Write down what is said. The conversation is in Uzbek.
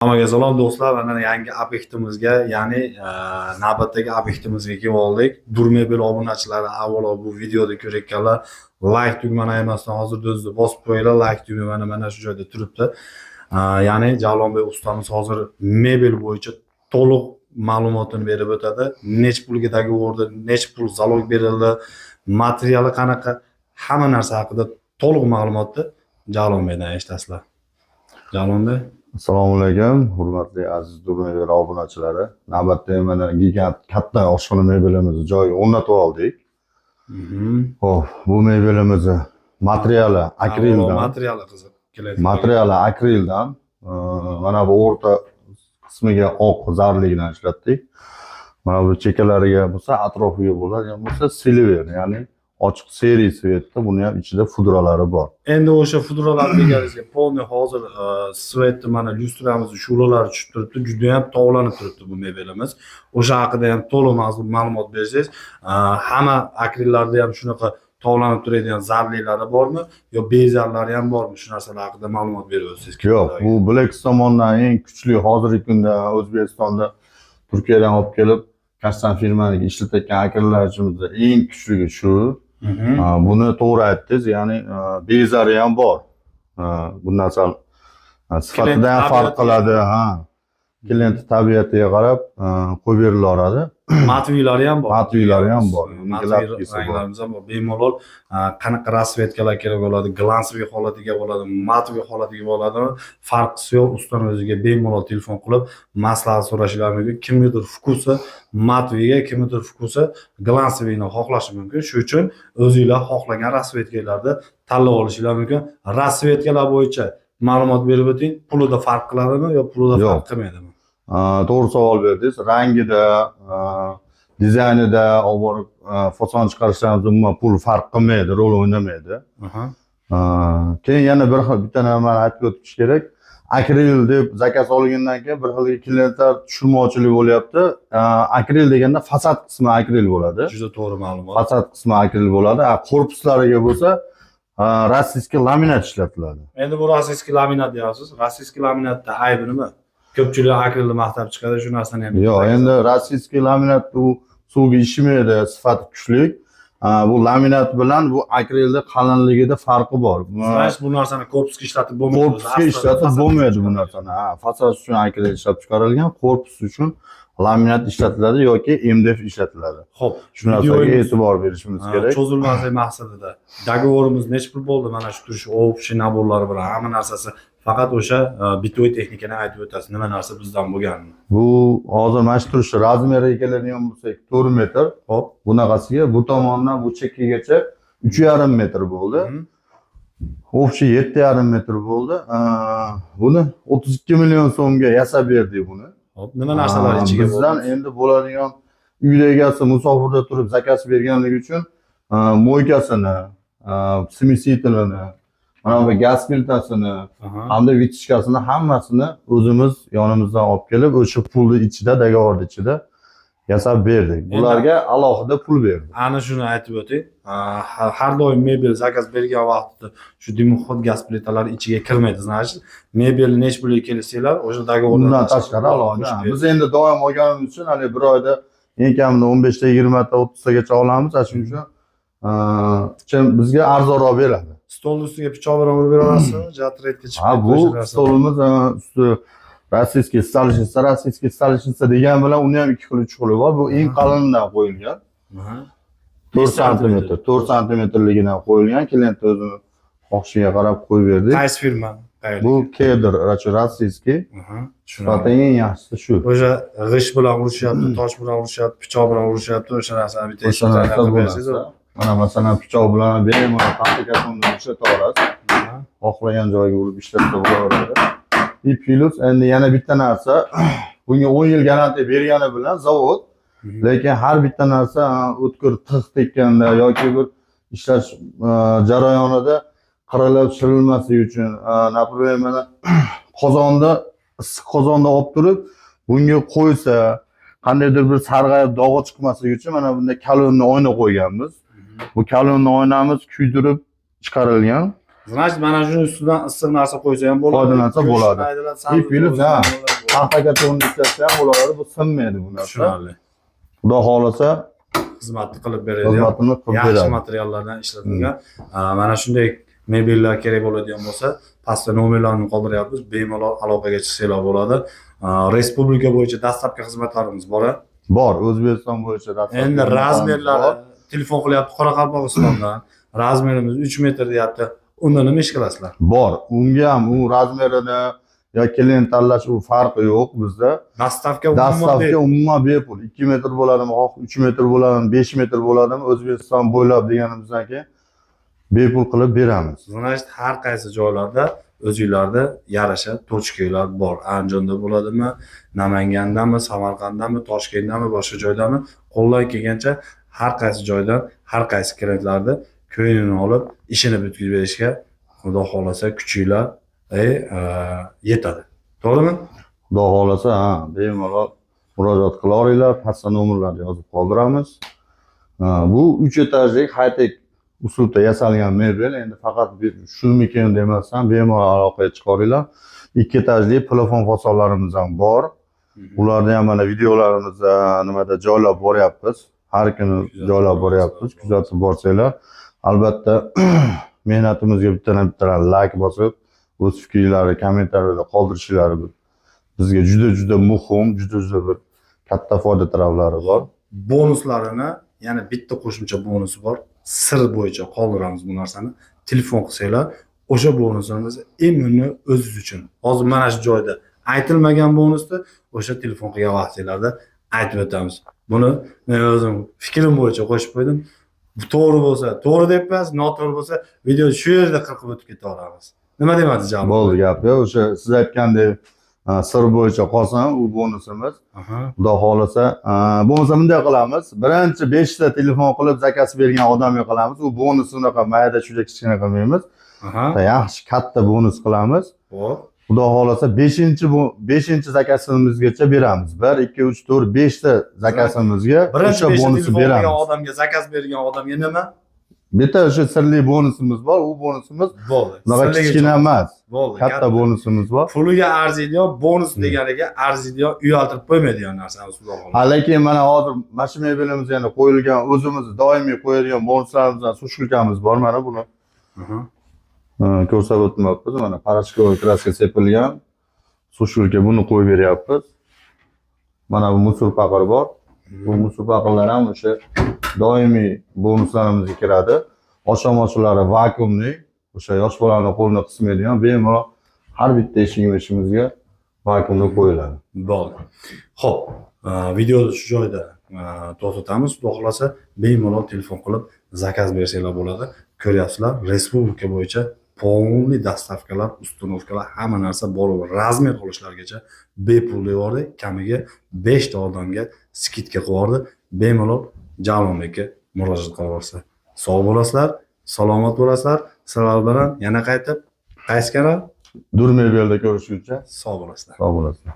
Hammaga salom do'stlar, mana yangi obyektimizga, ya'ni navbatdagi obyektimizga kelib oldik. Durmebel obunachilari avvalo bu videoni ko'rayotganlar like tugmani emasdan hozir o'zida bosib qo'yinglar. Like tugmani mana shu joyda turibdi. Ya'ni Javlonbek ustamiz hozir mebel bo'yicha to'liq ma'lumotini berib o'tadi. Nech pulga dogovorda, nech pul zalog berildi, materiali qanaqa, hamma narsa haqida to'liq ma'lumotni Javlonbekdan eshitasizlar. Javlonbek, Assalomu alaykum, hurmatli aziz Durmebel obunachilari. Navbatda mana gigant katta oshxona mebelimizni joyiga o'rnatib oldik. Xo'p, bu mebelimizni materiali akrildan. Materiali qiziq keladi. Materiali akrildan. Mana bu o'rta qismiga oq zarligini ishlatdik. Mana bu chekalariga bo'lsa, atrofiga bo'ladigan bo'lsa silver, ya'ni ochiq seriy svetda, buni ham ichida fudralari bor. Endi o'sha fudralar deganingizga polni hozir svetni mana lyustramizni shulalari tushib turibdi, juda ham tovlanib turibdi bu mebelimiz. O'sha haqida ham to'liq ma'lumot bersangiz, hamma akrillarda ham shunaqa tovlanib turadigan zarliklari bormi yo bezarlari ham bormi? Shu narsalar haqida ma'lumot berib o'tsangiz. Yo'q, bu Black tomonidan eng kuchli hozirgi kunda O'zbekistonda Turkiyadan olib kelib Kastan firmaniga ishlatayotgan akrillar ichimizda eng kuchlisi shu. Buni to'g'ri aytdingiz, ya'ni bezari ham bor. Bu narsa sifatidan ham farq qiladi, klient tabiatiga qarab qo'yib berilaveradi. Matviylari ham bor. Matviylari ham bor. Ranglarimiz ham bor. Bemalol qanaqa rasvetkalar kerak bo'ladi, glansli holatiga bo'ladi, matviy holatiga bo'ladimi? Farqi yo'q. Ustani o'ziga bemalol telefon qilib maslahat so'rashingiz mumkin. Kimnidir fukusi matviyga, kimnidir fukusi glanslini xohlashi mumkin. Shuning uchun o'zingizlar xohlagan rasvetkalarni tanlab olishingiz mumkin. Rasvetkalar bo'yicha ma'lumot berib o'ting. Pulida farq qiladimi yo pulida farq qilmaydimi? To'g'ri savol berdingiz. Rangida, dizaynida olib borib fason chiqarishdan umuman pul farq qilmaydi, rol o'ynamaydi. Keyin yana bir xil bitta nimani aytib o'tish kerak. Akril deb zakaz olgandan keyin bir xil klientlar tushunmovchilik bo'lyapti. Akril deganda fasad qismi akril bo'ladi. Juda to'g'ri ma'lumot. Fasad qismi akril bo'ladi. Korpuslariga bo'lsa rossiyskiy laminat ishlatiladi. Endi bu rossiyskiy laminat deyapsiz. Rossiyskiy laminatda aybi nima? Ko'pchilik akrilni maqtab chiqadi, shu narsani ham. Yo'q, endi rossiyskiy laminat bu suvga ishmaydi, sifati kuchli. Bu laminat bilan bu akrilning qalinligida farqi bor. Bu narsani korpusga ishlatib bo'lmaydi. Korpusga ishlatib bo'lmaydi bu narsani. Fasad uchun akril ishlab chiqarilgan, korpus uchun laminat ishlatiladi yoki MDF ishlatiladi. Xo'p, shu narsaga e'tibor berishimiz kerak. Cho'zilmaslik maqsadida dogovorimiz nechta pul bo'ldi? Mana shu turish общий naborlari bilan hamma narsasi faqat o'sha bitoy texnikani aytib o'tasiz. Nima narsa bizdan bo'lganini. Bu hozir mana shu turish razmeriga keladigan bo'lsak 4 metr. Xo'p, bunaqasiga bu tomondan bu chekkigacha 3,5 metr bo'ldi. Общий 7,5 metr bo'ldi. Buni 32 million so'mga yasab berdik buni. Hop, nima narsalar ichiga bo'ldi? Bizdan endi bo'ladigan uyda egasi musofirda turib zakaz berganligi uchun mo'ykasini, smesitlini, mana bu gaz filtrasini, hamda vitishkasini hammasini o'zimiz yonimizdan olib kelib, o'sha pulni ichida, dogovorning ichida yasab berdik. Bularga alohida pul berdik. Ana shuni aytib o'ting. Har doim mebel zakaz bergan vaqtda shu dimoxod gaz plitalari ichiga kirmaydi, значит, mebelni nech pulga kelsanglar, o'sha dogovordan bundan tashqari alohida. Biz endi doim olganimiz uchun hali bir oyda eng kamida 15 ta, 20 ta, 30 tagacha olamiz. Shuning uchun bizga arzonroq beradi. Stolning ustiga pichoq bilan urib bera olasizmi? Jatretga chiqib bu stolimiz usti rossiyskiy stolishnica degan bilan uni ham ikki xil, uch xili bor. Bu eng qalinidan qo'yilgan. 4 santimetr, 4 santimetrligidan qo'yilgan. Klient o'zini xohishiga qarab qo'yib berdik. Qaysi firma? Bu Keder, rossiyskiy. Sifati eng yaxshisi shu. O'sha g'isht bilan urishyapti, tosh bilan urishyapti, pichoq bilan urishyapti, o'sha narsani bitta qilib bersangiz. Mana masalan pichoq bilan bemalol paxtakasonda ishlata olasiz. Xohlagan joyga urib ishlatsa bo'laveradi. Plus endi yana bitta narsa, bunga 10 yil garantiya bergani bilan zavod, lekin har bitta narsa o'tkir tig' tekkanda yoki bir ishlash jarayonida qirilib shirilmasligi uchun, например, mana qozonda, issiq qozonda olib turib, bunga qo'ysa, qandaydir bir sarg'ayib dog'i chiqmasligi uchun mana bunday kalonni oyna qo'yganmiz. Bu kalonni oynamiz kuydirib chiqarilgan. Значит, mana shuni ustidan issiq narsa qo'ysa ham bo'ladi. Foydalansa bo'ladi. Go'shtni Ip yulib, ha. Paxta to'nni ishlasa ham bo'ladi, bu sinmaydi bu narsa. Tushunarli. Xudo xolasa Xizmatni qilib beradi. xizmatini qilib Yaxshi beradi. materiallardan ishlatilgan. Mana shunday mebellar kerak bo'ladigan bo'lsa, pastda nomerlarni qoldiryapmiz. Bemalol aloqaga chiqsanglar bo'ladi. Respublika bo'yicha dastlabki xizmatlarimiz bor. Bor, O'zbekiston bo'yicha dastlabki Endi xizmatlarimiz razmerlari bor. telefon qilyapti Qoraqalpog'istondan. Razmerimiz 3 metr deyapti. Unda nima ish qilasizlar? Bor. Unga ham u razmerini yo klient tanlash u farqi yo'q bizda. Dastavka Dastavka umuman bepul. 2 metr bo'ladimi, 3 metr bo'ladimi, 5 metr bo'ladimi, O'zbekiston bo'ylab deganimizdan keyin bepul qilib beramiz. Значит, har qaysi joylarda o'zingizlarda yarasha tochkalar bor. Andijonda bo'ladimi, Namangandami, Samarqanddami, Toshkentdami, boshqa joydami, qo'ldan kelgancha har qaysi joydan, har qaysi klientlarni ko'nglini olib, ishini bitkazib berishga Xudo xolasa kuchinglar yetadi. To'g'rimi? Xudo xolasa, ha, bemalol murojaat qila olinglar, pastda nomerlarni yozib qoldiramiz. Bu 3 etajli high-tech usulda yasalgan mebel, endi faqat shunimikin demasdan bemalol aloqaga chiqa olinglar. 2 etajli plafon fasonlarimiz ham bor. Ularni ham mana videolarimizda nimada joylab boryapmiz. Har kuni joylab boryapmiz. Kuzatib borsanglar, albatta mehnatimizga bittadan like bosib, o'z fikrlaringizni kommentariyada qoldirishingiz bizga juda muhim, juda bir katta foyda taraflari bor. Bonuslarini, yana bitta qo'shimcha bonusi bor. Sir bo'yicha qoldiramiz bu narsani. Telefon qilsanglar, o'sha bonusimiz immuniy o'zingiz uchun. Hozir mana shu joyda aytilmagan bonusni o'sha telefon qilgan vaqtinglarda aytib o'tamiz. Buni men o'zim fikrim bo'yicha qo'shib qo'ydim. Bu to'g'ri bo'lsa, to'g'ri debmiz, noto'g'ri bo'lsa, video shu yerda qirqib o'tib ketaveramiz. Nima deyapsiz, Jalol? Bo'ldi gap, o'sha siz aytgandek sir bo'yicha qolsin u bonusimiz. Xudo xolasa, bo'lmasa bunday qilamiz. Birinchi 5 ta telefon qilib zakaz bergan odamga qilamiz. U bonus unaqa mayda shunday kichkina qilmaymiz. Yaxshi katta bonus qilamiz. Xo'p. Xudo xolasa 5-chi zakazimizgacha beramiz. 1 2 3 4 5 ta zakazimizga o'sha bonusni beramiz. Odamga zakaz bergan odamga nima? Bitta o'sha sirli bonusimiz bor. U bonusimiz bo'ldi. unaqa kichkina emas. Bo'ldi. Katta bonusimiz bor. Puliga arziydigan bonus deganiga arziydigan uyaltirib qo'ymaydigan narsani Xudo xolasa. Lekin mana hozir mashina mebelimiz yana qo'yilgan, o'zimiz doimiy qo'yadigan bonuslarimiz, sushilkamiz bor mana buni. Ko'rsatib o'tmayapmiz. Mana parashkovoy kraska sepilgan sushilka, buni qo'yib beryapmiz. Mana bu musor paqir bor. Bu musor paqirlar ham o'sha doimiy bonuslarimizga kiradi. Oshxonachilari vakuumli, o'sha yosh bolalarning qo'lini qismaydigan bemalol har bitta eshigimizga vakuumli qo'yiladi. Bo'ldi. Xo'p, videoni shu joyda to'xtatamiz. Xudo xolasa bemalol telefon qilib zakaz bersanglar bo'ladi. Ko'ryapsizlar, respublika bo'yicha polniy dastavkalar, ustunovkalar, hamma narsa bor. Razmer olishlargacha bepul deyordi. Kamiga 5 ta odamga skidka qo'yardi. Bemalol Jalolbekka murojaat qilaversa. Sog' bo'lasizlar, salomat bo'lasizlar. Sizlar bilan yana qaytib qaysi kanal? Dur mebelda ko'rishguncha sog' bo'lasizlar. sog' bo'lasizlar.